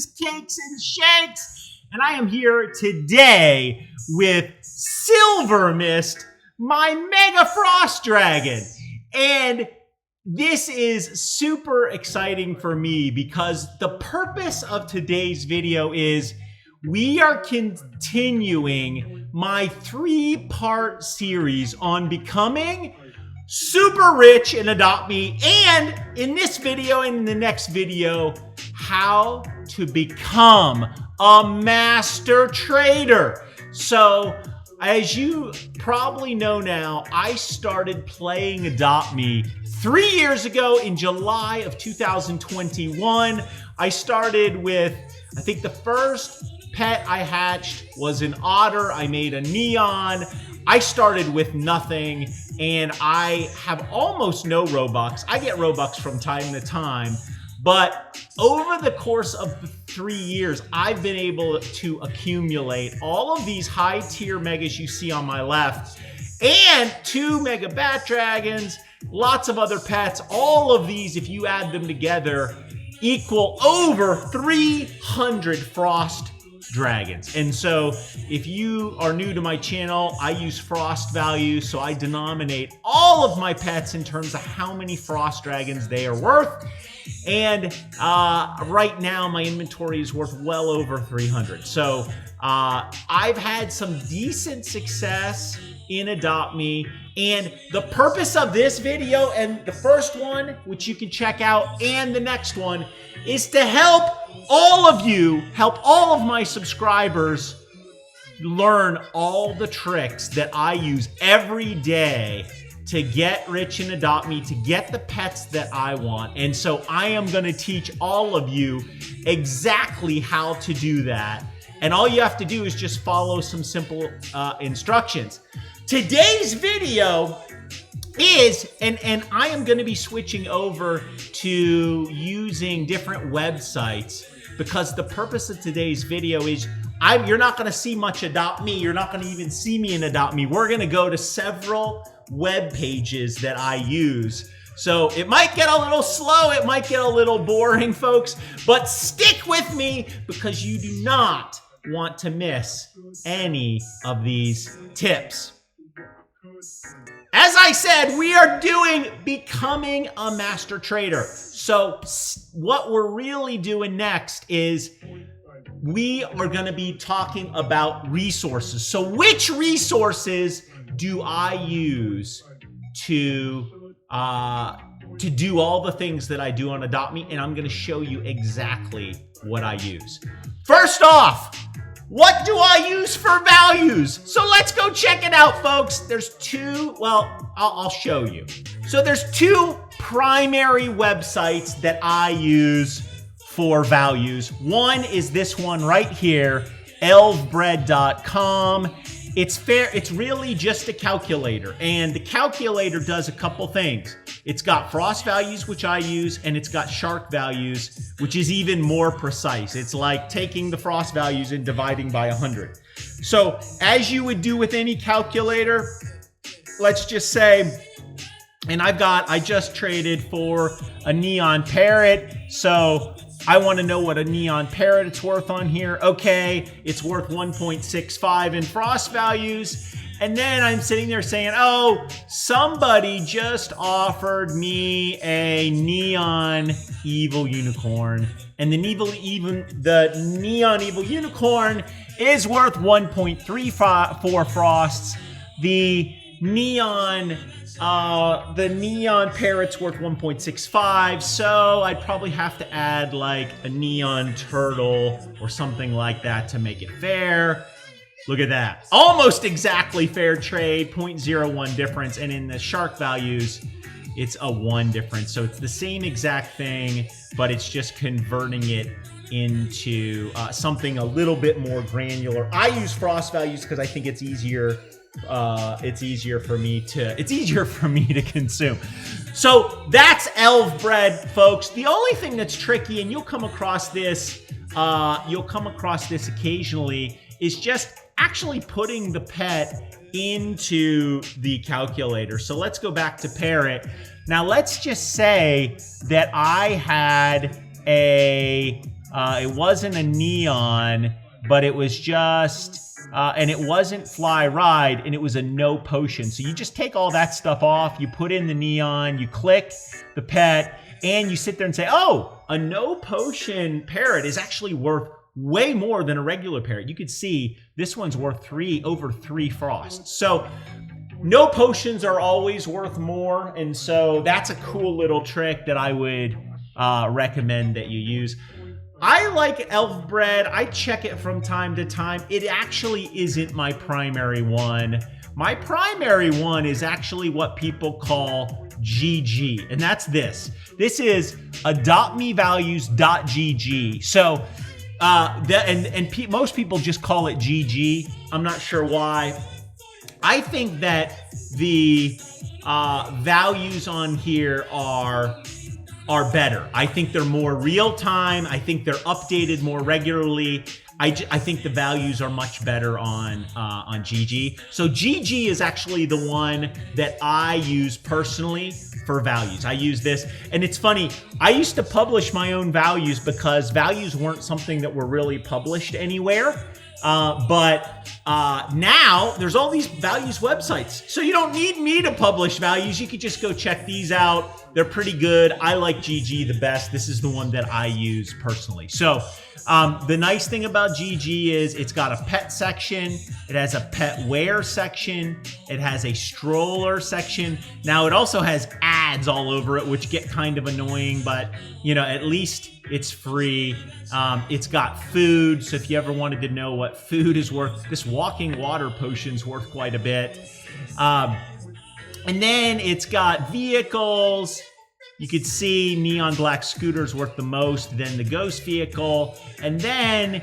is Cakes and Shakes, and I am here today with Silver Mist, my Mega Frost Dragon. And this is super exciting for me because the purpose of today's video is we are continuing my 3-part series on becoming super rich in Adopt Me, and in this video and in the next video, how to become a master trader. So as you probably know now, I started playing Adopt Me 3 years ago in July of 2021. I started with, I think the first pet I hatched was an otter. I made a neon. I started with nothing, and I have almost no Robux. I get Robux from time to time, but over the course of the 3 years, I've been able to accumulate all of these high tier megas you see on my left, and 2 mega bat dragons, lots of other pets. All of these, if you add them together, equal over 300 frost dragons. And so if you are new to my channel, I use frost values, so I denominate all of my pets in terms of how many frost dragons they are worth. And right now my inventory is worth well over 300. So I've had some decent success in Adopt Me, and the purpose of this video and the first one, which you can check out, and the next one, is to help all of you, help all of my subscribers learn all the tricks that I use every day to get rich and Adopt Me, to get the pets that I want. And so I am going to teach all of you exactly how to do that. And all you have to do is just follow some simple instructions. Today's video is, and I am going to be switching over to using different websites, because the purpose of today's video is you're not going to see much Adopt Me. You're not going to even see me in Adopt Me. We're going to go to several web pages that I use. So it might get a little slow. It might get a little boring, folks, but stick with me because you do not want to miss any of these tips. As I said, we are doing becoming a master trader. So what we're really doing next is we are going to be talking about resources. So which resources do I use to do all the things that I do on Adopt Me? And I'm going to show you exactly what I use. First off, what do I use for values? So let's go check it out, folks. There's two, well, I'll show you. So there's 2 primary websites that I use for values. One is this one right here, elvebread.com. It's really just a calculator, and the calculator does a couple things. It's got frost values, which I use, and it's got shark values, which is even more precise. It's like taking the frost values and dividing by 100. So as you would do with any calculator, let's just say, and I just traded for a neon parrot, so I want to know what a neon parrot it's worth on here. Okay, it's worth 1.65 in frost values. And then I'm sitting there saying, oh, somebody just offered me a neon evil unicorn. And the neon evil unicorn is worth 1.34 frosts. The neon parrot's worth 1.65, so I'd probably have to add like a neon turtle or something like that to make it fair. Look at that. Almost exactly fair trade, 0.01 difference. And in the shark values, it's a 1 difference. So it's the same exact thing, but it's just converting it into something a little bit more granular. I use frost values because I think it's easier. It's easier for me to consume. So that's elf bread, folks. The only thing that's tricky, and you'll come across this occasionally, is just actually putting the pet into the calculator. So let's go back to parrot. Now let's just say that I had a It wasn't a neon, but it was just, and it wasn't fly ride, and it was a no potion. So you just take all that stuff off, you put in the neon, you click the pet, and you sit there and say, oh, a no potion parrot is actually worth way more than a regular parrot. You could see this one's worth over 3 frosts. So no potions are always worth more, and so that's a cool little trick that I would recommend that you use. I like elf bread. I check it from time to time. It actually isn't my primary one. My primary one is actually what people call GG, and that's this. This is adoptmevalues.gg. So most people just call it GG. I'm not sure why. I think that the values on here are better. I think they're more real time. I think they're updated more regularly. I think the values are much better on GG. So GG is actually the one that I use personally for values. I use this, and it's funny. I used to publish my own values because values weren't something that were really published anywhere. But now there's all these values websites. So you don't need me to publish values. You could just go check these out. They're pretty good. I like GG the best. This is the one that I use personally. So the nice thing about GG is it's got a pet section. It has a pet wear section. It has a stroller section. Now it also has ads all over it, which get kind of annoying, but you know, at least it's free. It's got food. So if you ever wanted to know what food is worth, this walking water potion's worth quite a bit. And then it's got vehicles. You could see neon black scooter's worth the most, then the ghost vehicle. And then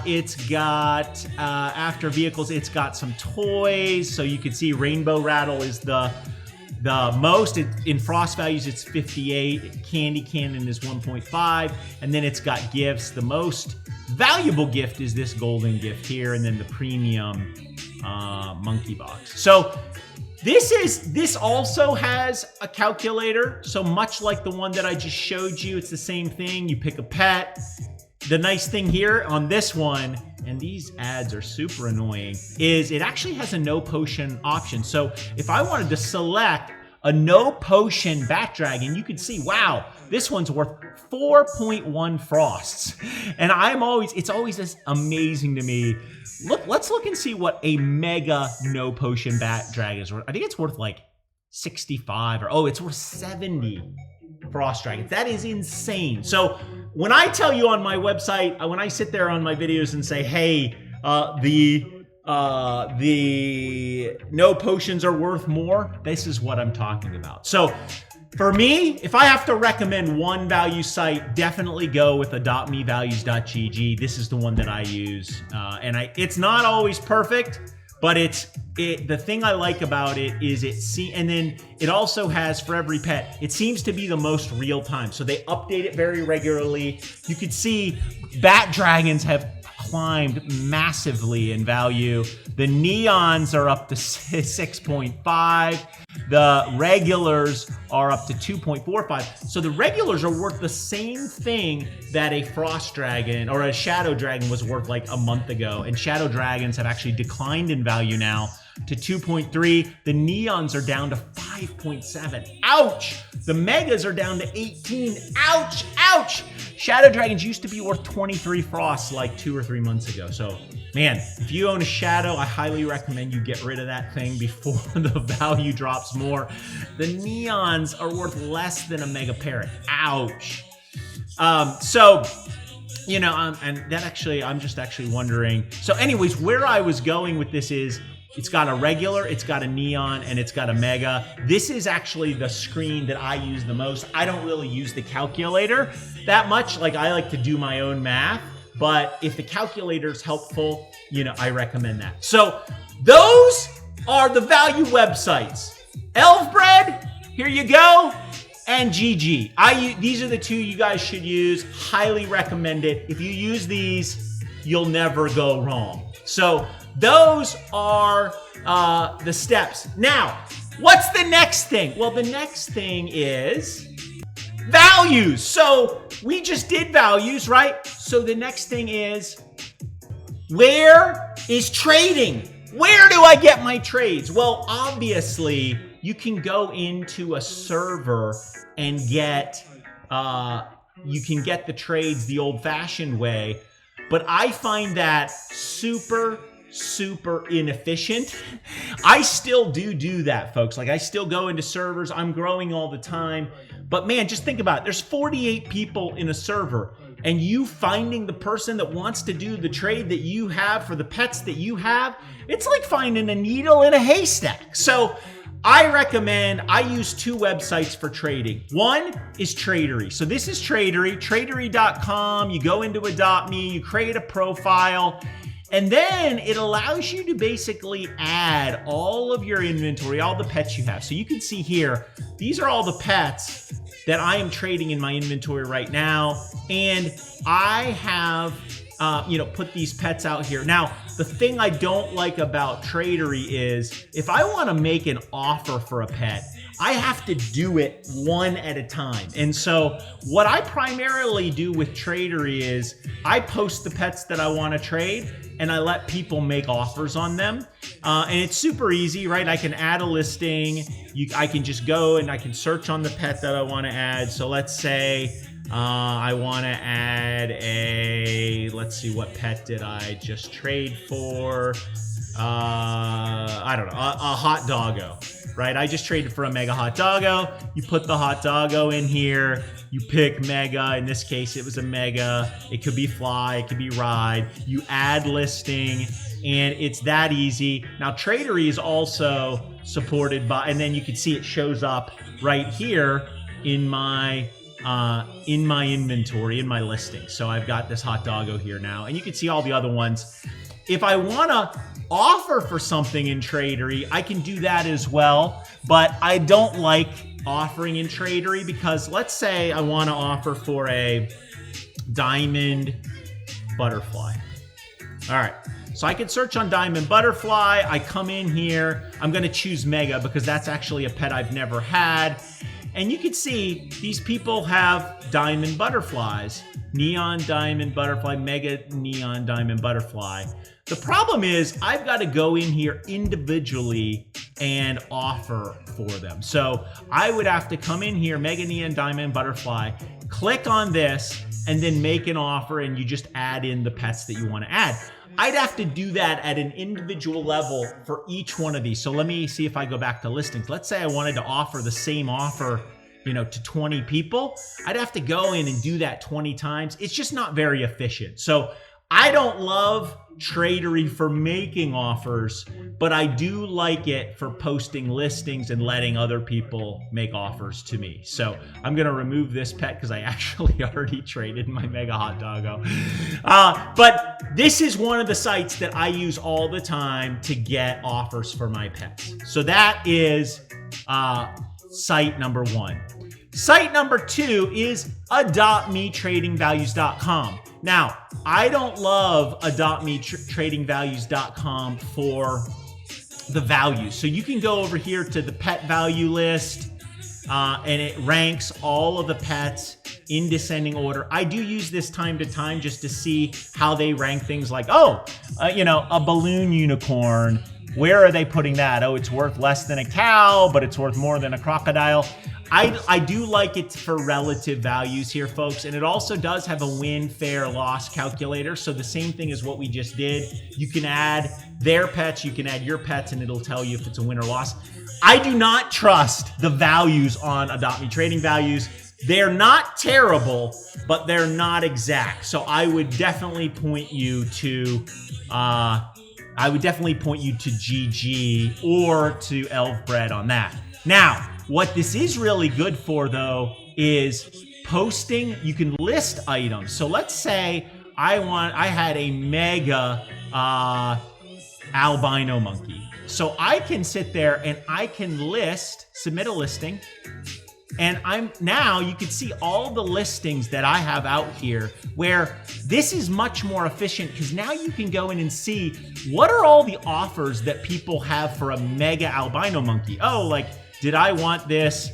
it's got, after vehicles, it's got some toys. So you could see rainbow rattle is the most. In frost values, it's 58. Candy cannon is 1.5. And then it's got gifts. The most valuable gift is this golden gift here. And then the premium monkey box. So this also has a calculator. So much like the one that I just showed you, it's the same thing. You pick a pet. The nice thing here on this one, and these ads are super annoying, is it actually has a no potion option. So if I wanted to select a no potion bat dragon, you could see, wow, this one's worth 4.1 frosts. And it's always this amazing to me. Let's look and see what a mega no potion bat dragon is worth. I think it's worth like 65 it's worth 70 frost dragons. That is insane. So when I tell you on my website, when I sit there on my videos and say, hey, the no potions are worth more, this is what I'm talking about. So for me, if I have to recommend one value site, definitely go with adoptmevalues.gg. This is the one that I use. And it's not always perfect, but the thing I like about it is and then it also has for every pet, it seems to be the most real time. So they update it very regularly. You could see bat dragons have climbed massively in value. The neons are up to 6.5. The regulars are up to 2.45. So the regulars are worth the same thing that a frost dragon or a shadow dragon was worth like a month ago. And shadow dragons have actually declined in value now to 2.3. The neons are down to 5.7. Ouch! The megas are down to 18. Ouch! Ouch! Shadow dragons used to be worth 23 frosts like 2 or 3 months ago. So, man, if you own a shadow, I highly recommend you get rid of that thing before the value drops more. The neons are worth less than a mega parrot. Ouch! So, you know, and that actually, I'm just actually wondering. So anyways, where I was going with this is, it's got a regular, it's got a neon, and it's got a mega. This is actually the screen that I use the most. I don't really use the calculator that much. Like, I like to do my own math, but if the calculator's helpful, you know, I recommend that. So those are the value websites. Elfbread, here you go, and GG. These are the two you guys should use. Highly recommend it. If you use these, you'll never go wrong. So those are the steps. Now, what's the next thing? Well, the next thing is Values. So we just did values, right? So the next thing is, where is trading? Where do I get my trades? Well, obviously, you can go into a server and get the trades the old-fashioned way, but I find that super inefficient. I still do that, folks. Like, I still go into servers. I'm growing all the time. But man, just think about it. There's 48 people in a server, and you finding the person that wants to do the trade that you have for the pets that you have, it's like finding a needle in a haystack. So I recommend, I use 2 websites for trading. One is Tradery. So this is Tradery, tradery.com. You go into Adopt Me, you create a profile, and then it allows you to basically add all of your inventory, all the pets you have. So you can see here, these are all the pets that I am trading in my inventory right now. And I have, put these pets out here. Now, the thing I don't like about Tradery is if I want to make an offer for a pet, I have to do it one at a time. And so what I primarily do with Tradery is I post the pets that I want to trade and I let people make offers on them. And it's super easy, right? I can add a listing. I can just go and I can search on the pet that I want to add. So let's say I want to add let's see, what pet did I just trade for? I don't know, a hot doggo, right? I just traded for a mega hot doggo. You put the hot doggo in here. You pick mega. In this case, it was a mega. It could be fly. It could be ride. You add listing, and it's that easy. Now, Tradery is also supported by, and then you can see it shows up right here in my inventory, in my listing. So I've got this hot doggo here now, and you can see all the other ones. If I want to offer for something in Tradery, I can do that as well, but I don't like offering in Tradery because let's say I want to offer for a diamond butterfly. All right, so I can search on diamond butterfly. I come in here. I'm going to choose mega because that's actually a pet I've never had. And you can see these people have diamond butterflies, neon diamond butterfly, mega neon diamond butterfly. The problem is I've got to go in here individually and offer for them. So I would have to come in here, mega neon diamond butterfly, click on this, and then make an offer, and you just add in the pets that you want to add. I'd have to do that at an individual level for each one of these. So let me see if I go back to listings. Let's say I wanted to offer the same offer, to 20 people. I'd have to go in and do that 20 times. It's just not very efficient. So I don't love Tradery for making offers, but I do like it for posting listings and letting other people make offers to me. So I'm going to remove this pet because I actually already traded my mega hot doggo. But this is one of the sites that I use all the time to get offers for my pets. So that is site number 1. Site number 2 is adoptmetradingvalues.com. Now, I don't love adoptmetradingvalues.com for the values. So you can go over here to the pet value list, and it ranks all of the pets in descending order. I do use this time to time just to see how they rank things like, a balloon unicorn. Where are they putting that? Oh, it's worth less than a cow, but it's worth more than a crocodile. I do like it for relative values here, folks, and it also does have a win, fair, loss calculator. So the same thing as what we just did. You can add their pets, you can add your pets, and it'll tell you if it's a win or loss. I do not trust the values on Adopt Me Trading Values. They're not terrible, but they're not exact. So I would definitely point you to GG or to Elfbred on that. Now, what this is really good for, though, is posting. You can list items. So let's say I had a mega albino monkey. So I can sit there and I can submit a listing. And now you can see all the listings that I have out here, where this is much more efficient because now you can go in and see what are all the offers that people have for a mega albino monkey. Oh, like, did I want this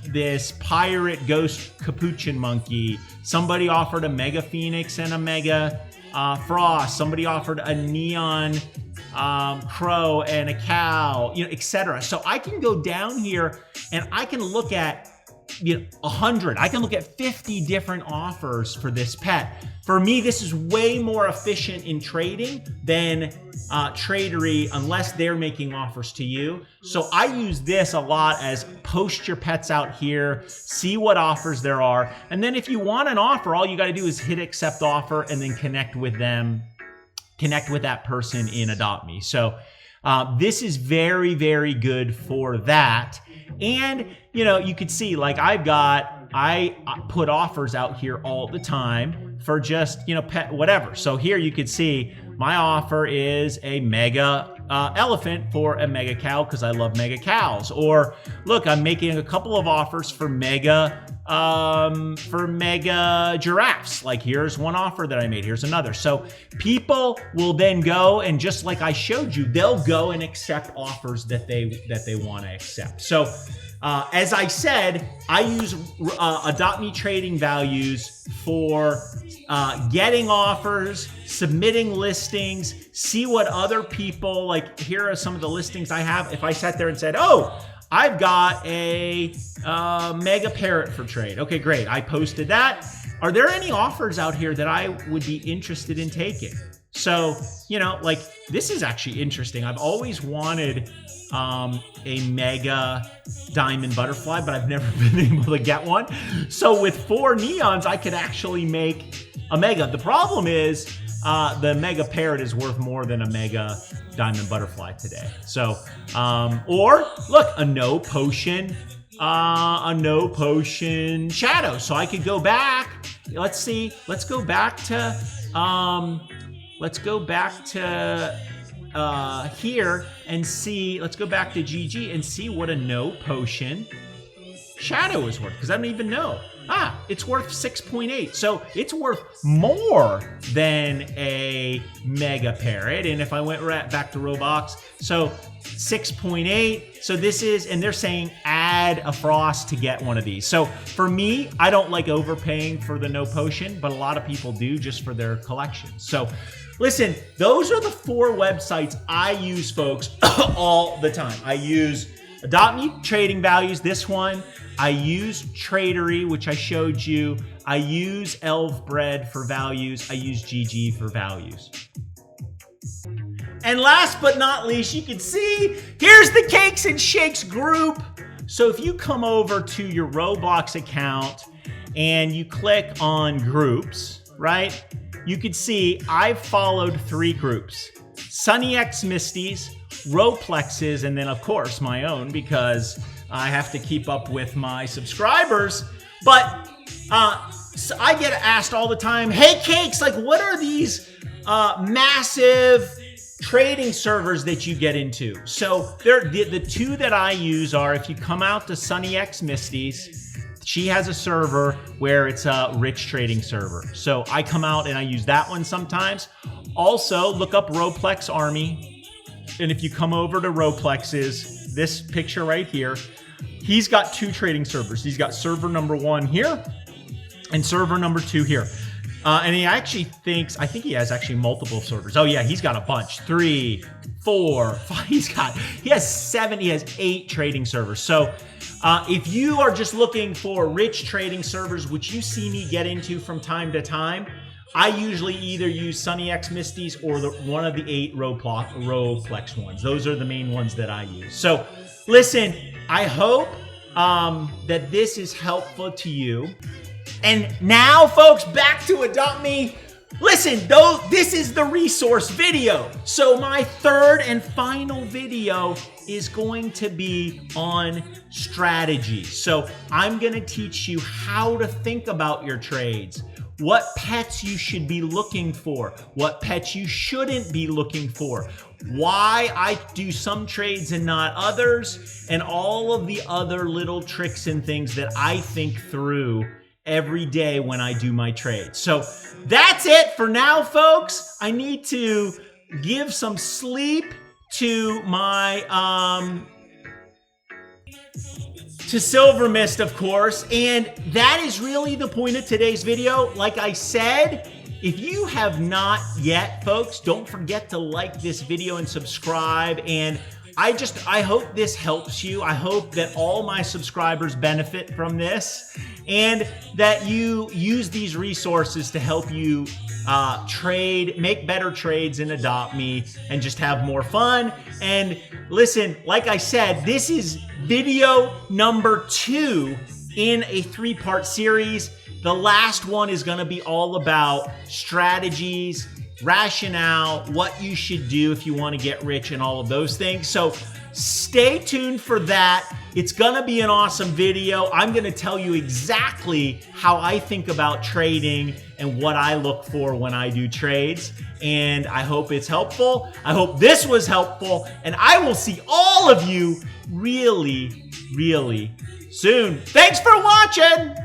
this pirate ghost capuchin monkey. Somebody offered a mega phoenix and a mega frost. Somebody offered a neon crow and a cow, etc. So I can go down here and I can look at 100. I can look at 50 different offers for this pet. For me, this is way more efficient in trading than Tradery, unless they're making offers to you. So I use this a lot as post your pets out here, see what offers there are. And then if you want an offer, all you got to do is hit accept offer and then connect with them, connect with that person in Adopt Me. So this is very, very good for that. And, you could see, like, I put offers out here all the time for just, pet whatever. So here you could see my offer is a mega elephant for a mega cow because I love mega cows. Or look, I'm making a couple of offers for mega giraffes. Like, here's one offer that I made, here's another. So people will then go, and just like I showed you, they'll go and accept offers that they want to accept. So as I said, I use Adopt Me trading values for getting offers, submitting listings, see what other people, like, here are some of the listings I have. If I sat there and said, oh, I've got a mega parrot for trade. Okay, great. I posted that. Are there any offers out here that I would be interested in taking? So, like, this is actually interesting. I've always wanted a mega diamond butterfly, but I've never been able to get one. So with 4 neons, I could actually make a mega. The problem is the mega parrot is worth more than a mega diamond butterfly today. So, or look, a no potion shadow. So I could go back. Let's see. Let's go back to here and see. Let's go back to GG and see what a no potion shadow is worth, because I don't even know. It's worth 6.8. So it's worth more than a mega parrot. And if I went right back to Roblox, so 6.8. So this is, and they're saying add a frost to get one of these. So for me, I don't like overpaying for the no potion, but a lot of people do just for their collection. So listen, those are the 4 websites I use, folks, all the time. I use Adopt Me trading values, this one. I use Tradery, which I showed you. I use Elf Bread for values. I use GG for values. And last but not least, you can see, here's the Cakes and Shakes group. So if you come over to your Roblox account and you click on groups, right? You could see I've followed 3 groups: Sunny X Misties, Roplexes, and then of course my own, because I have to keep up with my subscribers. But so I get asked all the time, hey Cakes, like, what are these massive trading servers that you get into? So the 2 that I use are, if you come out to Sunny X Misties, she has a server where it's a rich trading server. So I come out and I use that one sometimes. Also, look up Roplex Army. And if you come over to Roplexes, this picture right here, he's got 2 trading servers. He's got server number 1 here and server number 2 here. And he actually thinks, I think he has actually multiple servers. Oh yeah, he's got a bunch. 3, 4, 5, he has 7, he has 8 trading servers. So if you are just looking for rich trading servers, which you see me get into from time to time, I usually either use Sunny X Misties or one of the 8 Roplex ones. Those are the main ones that I use. So listen, I hope that this is helpful to you. And now, folks, back to Adopt Me. Listen, though, this is the resource video. So my 3rd and final video is going to be on strategy. So I'm going to teach you how to think about your trades, what pets you should be looking for, what pets you shouldn't be looking for, why I do some trades and not others, and all of the other little tricks and things that I think through every day when I do my trades. So that's it for now, folks. I need to give some sleep to my to Silver Mist, of course, and that is really the point of today's video. Like I said, if you have not yet, folks, don't forget to like this video and subscribe. And I hope this helps you. I hope that all my subscribers benefit from this and that you use these resources to help you trade, make better trades in Adopt Me, and just have more fun. And listen, like I said, this is video number 2 in a 3-part series. The last one is going to be all about strategies, rationale, what you should do if you want to get rich, and all of those things. So stay tuned for that. It's gonna be an awesome video. I'm gonna tell you exactly how I think about trading and what I look for when I do trades. And I hope it's helpful. I hope this was helpful. And I will see all of you really, really soon. Thanks for watching.